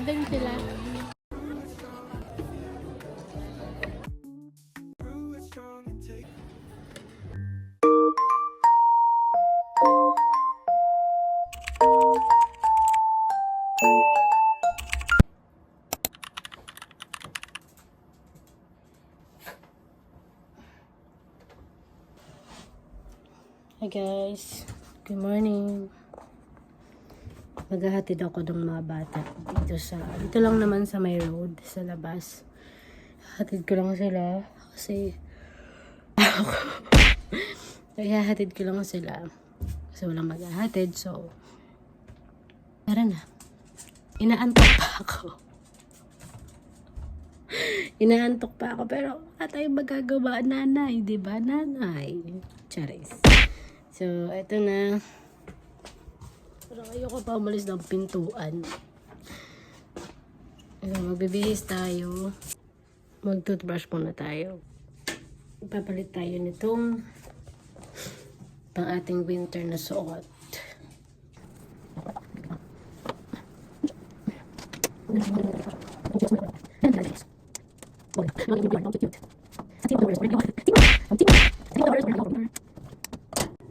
din sila. Hi guys, good morning. Maghahatid ako ng mga bata dito lang naman sa may road sa labas. Hatid ko lang sila kasi hatid ko lang sila kasi walang maghahatid, so tara na. Inaantok pa ako pero wala tayong magagawa, nanay, di ba nanay? Charis. So, eto na. Parang ayoko pa umalis ng pintuan. Magbibihis tayo. Mag-toothbrush muna tayo. Ipapalit tayo nitong pang ating winter na suot.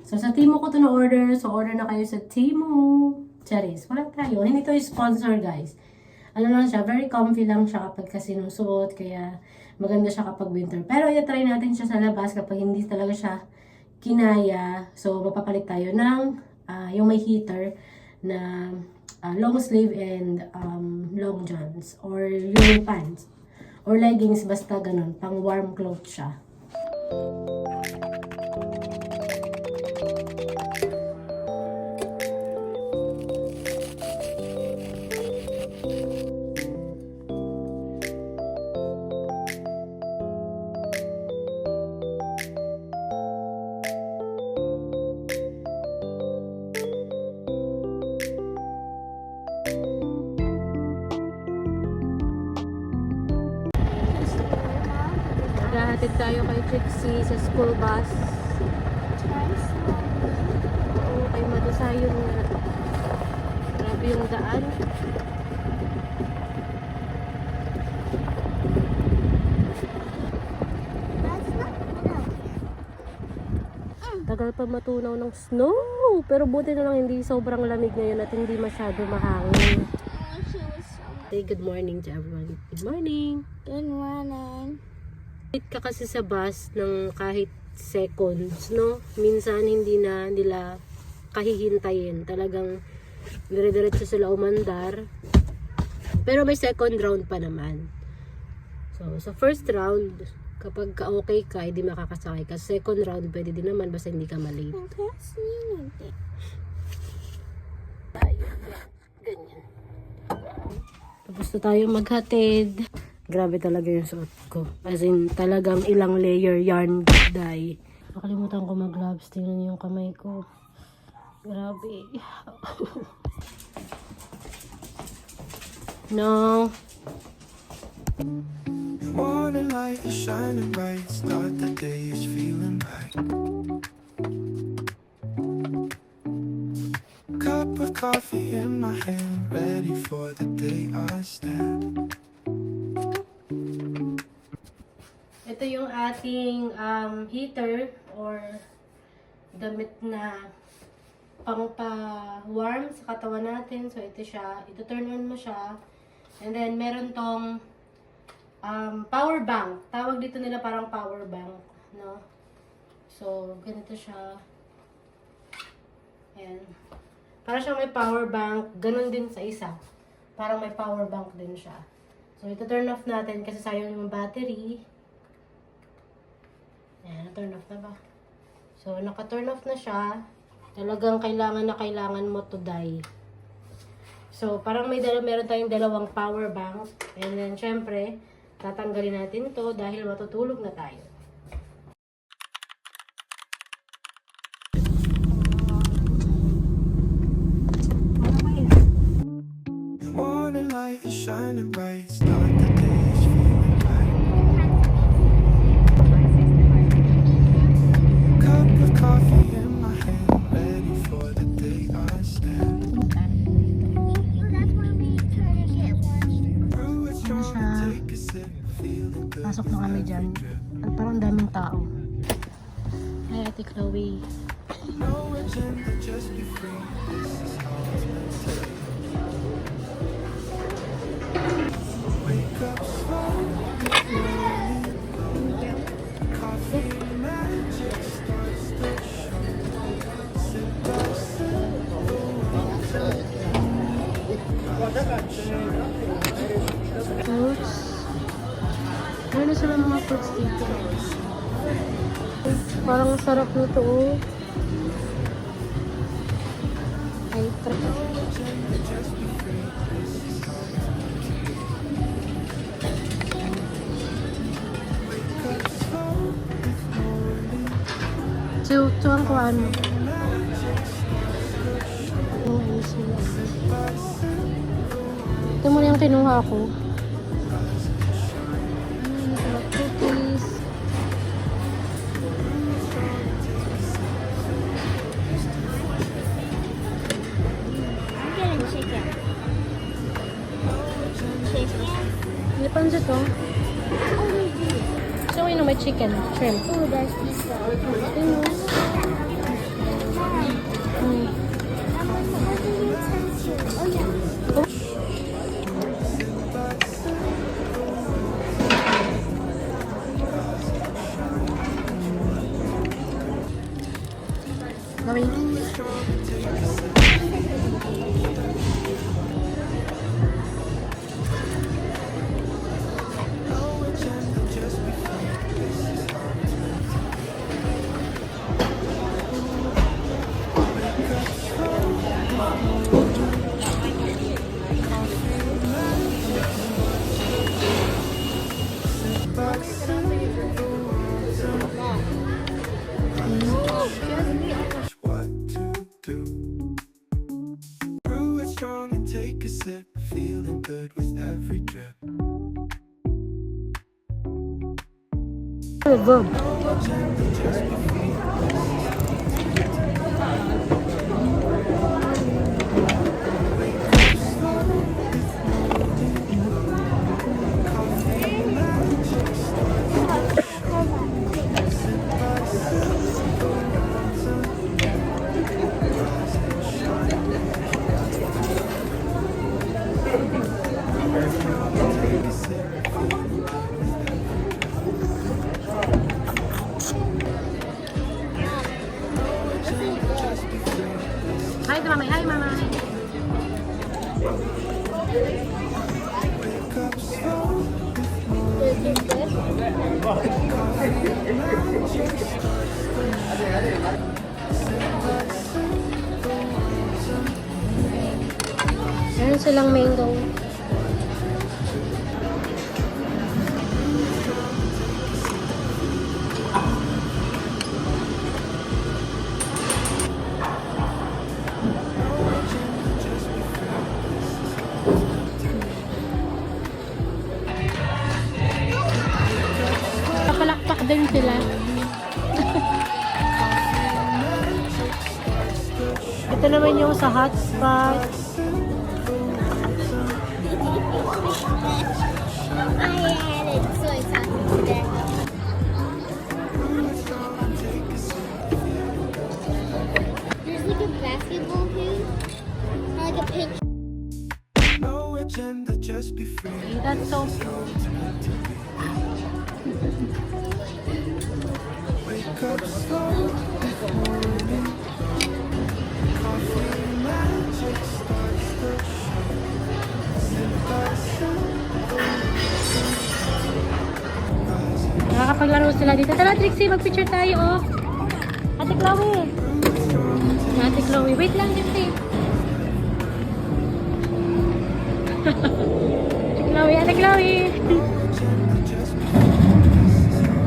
So, sa Timo ko ito na-order. So, order na kayo sa Timo. Charis. Wala tayo. Hindi to sponsor, guys. Ano lang siya, very comfy lang siya kapag kasi sinusuot. Kaya, maganda siya kapag winter. Pero, i-try natin siya sa labas kapag hindi talaga siya kinaya. So, mapapalit tayo ng yung may heater na long sleeve and long johns. Or yung pants. Or leggings, basta ganun. Pang warm cloth siya. Naghahatid tayo kay Trixie sa school bus. Oo, kay Madusayon nga. Grabe yung daan. Tagal pa matunaw ng snow. Pero buti na lang hindi sobrang lamig ngayon at hindi masyado mahangin. Say good morning to everyone. Good morning. Good morning. Wait ka kasi sa bus ng kahit seconds, no? Minsan hindi na nila kahihintayin. Talagang dire-diretso sila umandar. Pero may second round pa naman. So, sa first round, kapag okay ka, hindi makakasakay ka. Second round, pwede din naman basta hindi ka malate. Ganyan. Tapos na tayo maghatid. Grabe talaga yung suot ko. As in, talagang ilang layer yarn dye. Nakalimutan ko mag-gloves. Tingnan niyo yung kamay ko. Grabe. No. Morning light is shining bright. Start the day is feeling right. Cup of coffee in my hand, ready for the day I stand. Ito yung ating heater or damit na pang-pa-warm sa katawan natin. So, ito siya. Ito turn on mo siya. And then, meron tong power bank. Tawag dito nila parang power bank. No? So, ganito siya. Ayan. Para siyang may power bank. Ganon din sa isa. Parang may power bank din siya. So, ito turn off natin kasi sayang yung battery. Ayan, na-turn off na ba? So, naka-turn off na siya. Talagang kailangan na kailangan mo to dye. So, parang meron tayong dalawang power bank. And then, syempre, tatanggalin natin to dahil matutulog na tayo. Morning light is shining bright. Start the day is feeling right. Cup of coffee in my hand, ready for the day I stand. That's when we try to get one. Pasok na kami dyan. At parang daming tao. Ay, Ate Chloe. No agenda, just be free. This is how it's meant to be. Wake up slow, coffee magic starts to show. Sip by sip, Fruits. Meron na sila mga fruits dito. Parang sarap nito oh. Ay, ito ang kuhaan. Ito muna yung kinuha ko. Cookies. I'm getting chicken. Chicken? May pansit to. Oh, we do. So, yun may chicken, shrimp. Oh, there's pizza. Mm. Oh, yeah. Gawin. what to do. Brew it strong and take a sip, feeling good with every drip. Good. Hi, mama. Hi, mama. Meron silang mango. Kapalakpak din sila. Ito naman yung sa hotspot. I had it, so it's on today. There's like a basketball hoop, or like a picture. No agenda, just be free. That's so Wake up slow, coffee magic starts to show. Sip by sip, nakakapaglaro sila dito. Tara, Trixie, mag-picture tayo, oh. Ate Chloe. Ate Chloe. Wait lang, Trixie. Ate Chloe, Ate Chloe.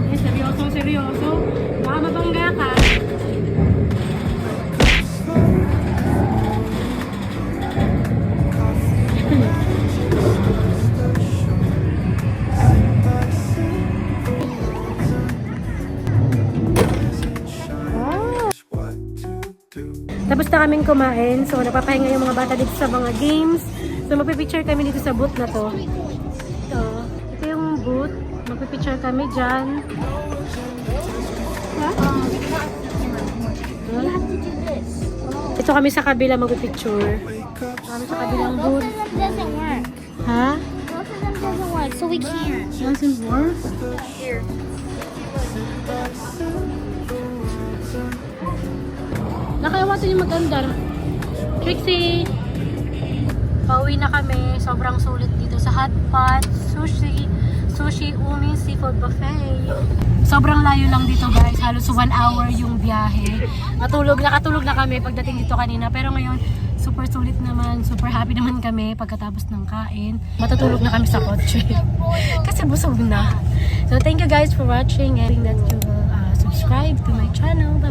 Eh, seryoso, seryoso. Baka mabangga ka. what to do. Tapos na kaming kumain. So, napapahinga yung mga bata dito sa mga games. So, magpipicture kami dito sa booth na to. Ito yung booth. Magpipicture kami dyan. You have to do this. Ito kami sa kabila magpipicture. Kami sa kabilang booth. Both of them doesn't work. Ha? Both of them doesn't work, so we can't. Doesn't work? Here. Nakayawasan yung maganda. Trixie! Pauwi na kami. Sobrang sulit dito sa Hot Pot, Sushi Umi Seafood Buffet. Sobrang layo lang dito guys. Halos 1 hour yung biyahe. Nakatulog na kami pagdating dito kanina. Pero ngayon, super sulit naman. Super happy naman kami pagkatapos ng kain. Matutulog na kami sa kotse. Kasi busog na. So thank you guys for watching and that you will subscribe to my channel. Bye-bye.